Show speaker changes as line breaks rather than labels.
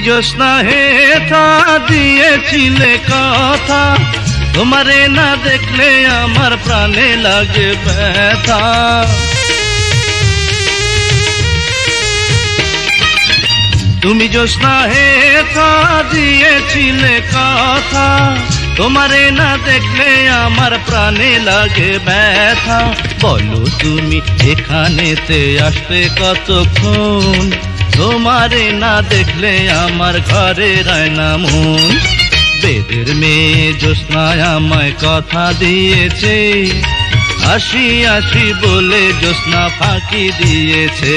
জ্যোৎস্না হে তা দিয়েছিলে কথা, তোমারে না দেখলে আমার প্রাণে লাগে ব্যথা। তুমি জ্যোৎস্না হে তা দিয়েছিলে কথা, তোমারে না দেখলে আমার প্রাণে লাগে ব্যথা। বলো তুমি এখানেতে আসবে কতক্ষণ, তোমারে না দেখলে আমার ঘরে রায় না মন। বেদের মেয়ে জ্যোৎস্নায় আমায় কথা দিয়েছে, আসি আসি বলে জ্যোৎস্না ফাঁকি দিয়েছে।